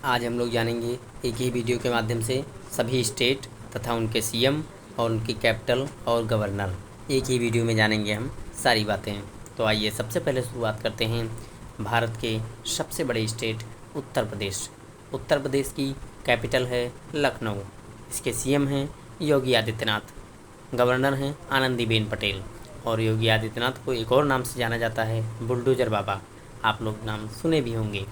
आज हम लोग जानेंगे एक ही वीडियो के माध्यम से सभी स्टेट तथा उनके सीएम और उनकी कैपिटल और गवर्नर एक ही वीडियो में जानेंगे हम सारी बातें। तो आइए सबसे पहले शुरुआत करते हैं भारत के सबसे बड़े स्टेट उत्तर प्रदेश। उत्तर प्रदेश की कैपिटल है लखनऊ। इसके सीएम हैं योगी आदित्यनाथ, गवर्नर हैं आनंदीबेन पटेल। और योगी आदित्यनाथ को एक और नाम से जाना जाता है बुलडोजर बाबा, आप लोग नाम सुने भी होंगे।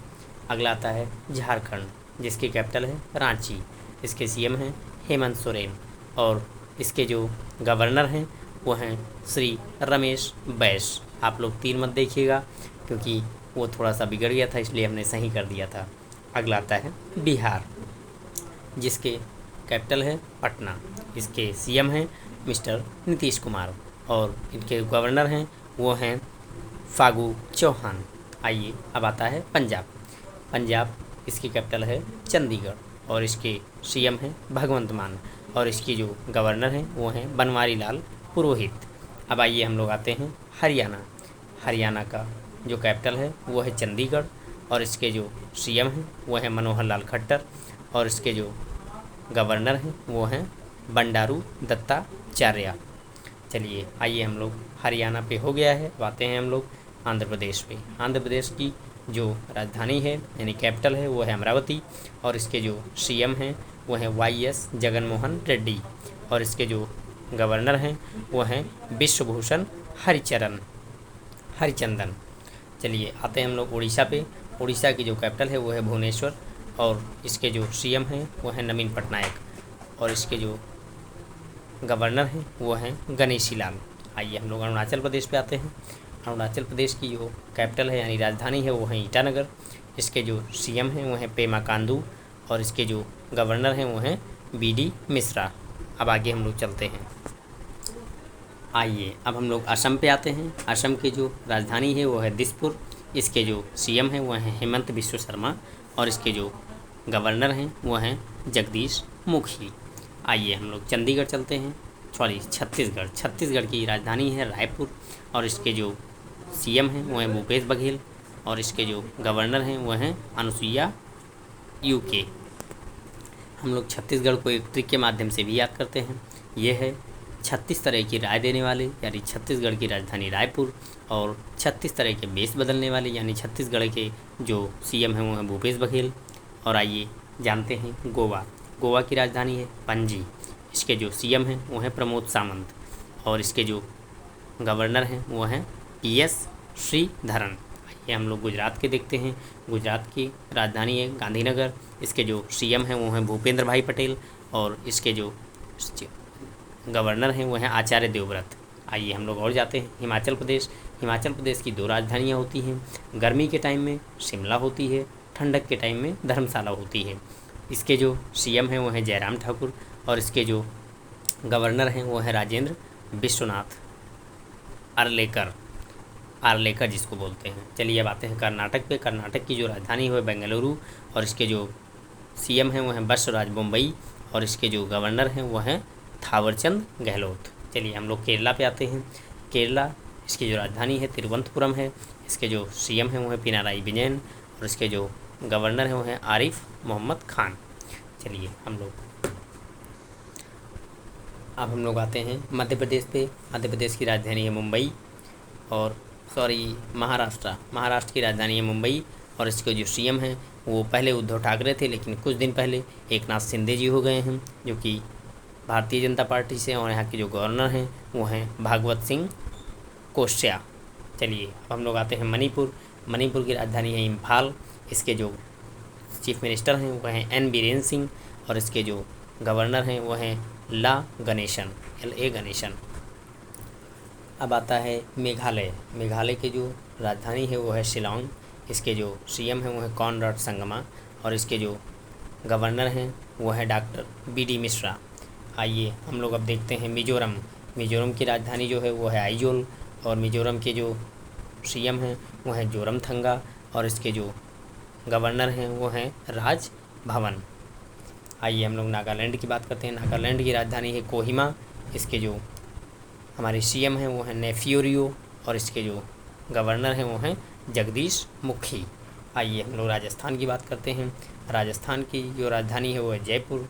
अगला आता है झारखंड, जिसकी कैपिटल है रांची। इसके सीएम हैं हेमंत सोरेन और इसके जो गवर्नर हैं वो हैं श्री रमेश बैस। आप लोग 3 मत देखिएगा क्योंकि वो थोड़ा सा बिगड़ गया था, इसलिए हमने सही कर दिया था। अगला आता है बिहार, जिसके कैपिटल है पटना। इसके सीएम हैं मिस्टर नीतीश कुमार और इनके गवर्नर हैं वो हैं फागू चौहान। आइए अब आता है पंजाब। पंजाब, इसकी कैपिटल है चंडीगढ़ और इसके सीएम हैं भगवंत मान और इसकी जो गवर्नर हैं वो हैं बनवारी लाल पुरोहित। अब आइए हम लोग आते हैं हरियाणा। हरियाणा का जो कैपिटल है वो है चंडीगढ़ और इसके जो सीएम हैं वो हैं मनोहर लाल खट्टर और इसके जो गवर्नर हैं वो हैं बंडारू दत्तात्रेय। चलिए आइए हम लोग हरियाणा पे हो गया है, अब आते हैं हम लोग आंध्र प्रदेश पे। आंध्र प्रदेश की जो राजधानी है यानी कैपिटल है वो है अमरावती और इसके जो सीएम हैं वो हैं वाईएस जगनमोहन रेड्डी और इसके जो गवर्नर हैं वो हैं विश्वभूषण हरिचंदन। चलिए आते हैं हम लोग उड़ीसा पे। उड़ीसा की जो कैपिटल है वो है भुवनेश्वर और इसके जो सीएम हैं वो हैं नवीन पटनायक और इसके जो गवर्नर हैं वो हैं गणेशी लाल। आइए हम लोग अरुणाचल प्रदेश पे आते हैं। अरुणाचल प्रदेश की जो कैपिटल है यानी राजधानी है वो है ईटानगर। इसके जो सीएम हैं वो हैं पेमा खांडू और इसके जो गवर्नर हैं वो हैं बीडी मिश्रा। अब आगे हम लोग चलते हैं। आइए अब हम लोग असम पे आते हैं। असम की जो राजधानी है वो है दिसपुर। इसके जो सीएम हैं वो हैं हेमंत बिश्व शर्मा और इसके जो गवर्नर हैं वो हैं जगदीश मुखी। आइए हम लोग चंडीगढ़ चलते हैं, छत्तीसगढ़। छत्तीसगढ़ की राजधानी है रायपुर और इसके जो सीएम हैं वो हैं भूपेश बघेल और इसके जो गवर्नर हैं वो हैं अनुसुईया यूके। हम लोग छत्तीसगढ़ को एक ट्रिक के माध्यम से भी याद करते हैं। ये है 36 तरह की राय देने वाले यानी छत्तीसगढ़ की राजधानी रायपुर और 36 तरह के बेस बदलने वाले यानी छत्तीसगढ़ के जो सीएम हैं वो हैं भूपेश बघेल। और आइए जानते हैं गोवा। गोवा की राजधानी है पणजी। इसके जो सीएम हैं वो हैं प्रमोद सावंत और इसके जो गवर्नर हैं वो हैं पीएस श्रीधरन। ये हम लोग गुजरात के देखते हैं। गुजरात की राजधानी है गांधीनगर। इसके जो सीएम हैं वो हैं भूपेंद्र भाई पटेल और इसके जो गवर्नर हैं वो हैं आचार्य देवव्रत। आइए हम लोग और जाते हैं हिमाचल प्रदेश। हिमाचल प्रदेश की 2 राजधानियाँ होती हैं। गर्मी के टाइम में शिमला होती है, ठंडक के टाइम में धर्मशाला होती है। इसके जो सीएम हैं वो हैं जयराम ठाकुर और इसके जो गवर्नर हैं वो हैं राजेंद्र विश्वनाथ आर्लेकर जिसको बोलते हैं। चलिए अब आते हैं कर्नाटक पे। कर्नाटक की जो राजधानी है वो बेंगलुरु और इसके जो सीएम हैं वो हैं बसवराज बोम्बई और इसके जो गवर्नर हैं वो हैं थावरचंद गहलोत। चलिए हम लोग केरला पे आते हैं। केरला, इसकी जो राजधानी है तिरुवनंतपुरम है। इसके जो सीएम हैं वो हैं पिनाराई विजयन और इसके जो गवर्नर हैं वो हैं आरिफ मोहम्मद खान। चलिए अब हम लोग आते हैं मध्य प्रदेश पे। मध्य प्रदेश की राजधानी है मुंबई और महाराष्ट्र की राजधानी है मुंबई और इसके जो सीएम हैं वो पहले उद्धव ठाकरे थे लेकिन कुछ दिन पहले एकनाथ शिंदे जी हो गए हैं जो कि भारतीय जनता पार्टी से और यहाँ के जो गवर्नर हैं वो हैं भागवत सिंह कोश्या। चलिए अब हम लोग आते हैं मणिपुर। मणिपुर की राजधानी है इम्फाल। इसके जो चीफ मिनिस्टर हैं वो हैं एन बीरेन सिंह और इसके जो गवर्नर हैं वो हैं LA गणेशन। अब आता है मेघालय। मेघालय की जो राजधानी है वो है शिलांग। इसके जो सीएम हैं वो हैं कॉनराड संगमा और इसके जो गवर्नर हैं वो है डॉक्टर बीडी मिश्रा। आइए हम लोग अब देखते हैं मिजोरम। मिजोरम की राजधानी जो है वो है आइजोल और मिजोरम के जो सीएम हैं वो हैं जोरमथंगा और इसके जो गवर्नर हैं वो हैं राज भवन। आइए हम लोग नागालैंड की बात करते हैं। नागालैंड की राजधानी है कोहिमा। इसके जो हमारे सीएम हैं वो हैं नेफ्यूरियो और इसके जो गवर्नर हैं वो हैं जगदीश मुखी। आइए हम लोग राजस्थान की बात करते हैं। राजस्थान की जो राजधानी है वो है जयपुर,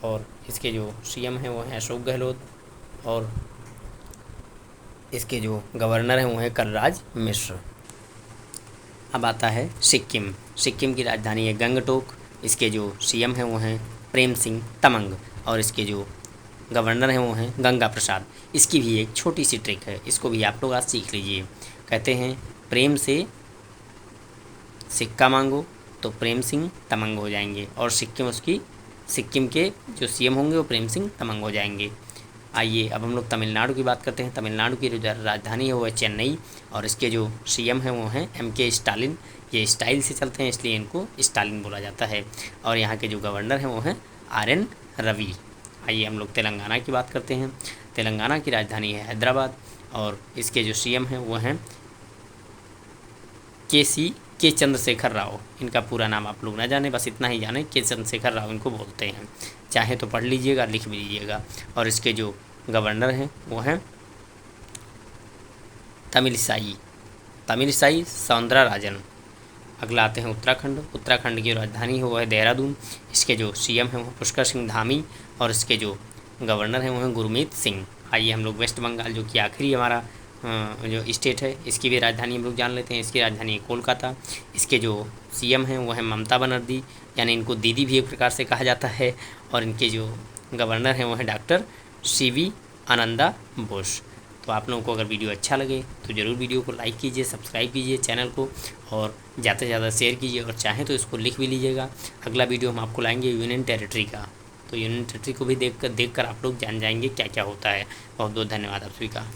और इसके जो सीएम हैं वो हैं अशोक गहलोत, और इसके जो गवर्नर हैं वो हैं कलराज मिश्र। अब आता है सिक्किम। सिक्किम की राजधानी है गंगटोक, इसके जो सीएम हैं वो हैं प्रेम सिंह तमंग, और इसके जो गवर्नर हैं वो हैं गंगा प्रसाद। इसकी भी एक छोटी सी ट्रिक है, इसको भी आप लोग आज सीख लीजिए। कहते हैं प्रेम से सिक्का मांगो तो प्रेम सिंह तमंग हो जाएंगे, और सिक्किम के जो सीएम होंगे वो प्रेम सिंह तमंग हो जाएंगे। आइए अब हम लोग तमिलनाडु की बात करते हैं। तमिलनाडु की जो राजधानी है वो है चेन्नई, और इसके जो सीएम हैं वो हैं एमके स्टालिन। ये स्टाइल से चलते हैं इसलिए इनको स्टालिन बोला जाता है, और यहाँ के जो गवर्नर हैं वो हैं आर.एन. रवि। आइए हम लोग तेलंगाना की बात करते हैं। तेलंगाना की राजधानी है हैदराबाद, और इसके जो सीएम हैं वो हैं के चंद्रशेखर राव। इनका पूरा नाम आप लोग ना जाने, बस इतना ही जाने के चंद्रशेखर राव इनको बोलते हैं। चाहे तो पढ़ लीजिएगा, लिख भी लीजिएगा। और इसके जो गवर्नर हैं वो हैं तमिलिसाई सौंदरराजन। अगला आते हैं उत्तराखंड। उत्तराखंड की राजधानी है वो है देहरादून, इसके जो सीएम हैं वो पुष्कर सिंह धामी, और इसके जो गवर्नर हैं वो हैं गुरमीत सिंह। आइए हम लोग वेस्ट बंगाल, जो कि आखिरी हमारा जो स्टेट है, इसकी भी राजधानी हम लोग जान लेते हैं। इसकी राजधानी है कोलकाता, इसके जो सीएम हैं वो हैं ममता बनर्जी, यानी इनको दीदी भी एक प्रकार से कहा जाता है, और इनके जो गवर्नर हैं वो हैं डॉक्टर सीवी आनंदा बोस। तो आप लोगों को अगर वीडियो अच्छा लगे तो ज़रूर वीडियो को लाइक कीजिए, सब्सक्राइब कीजिए चैनल को, और ज़्यादा से ज़्यादा शेयर कीजिए, और चाहें तो इसको लिख भी लीजिएगा। अगला वीडियो हम आपको लाएंगे यूनियन टेरिटरी का, तो यूनियन टेरिटरी को भी देख कर आप लोग जान जाएंगे क्या क्या होता है। बहुत बहुत धन्यवाद आप सभी का।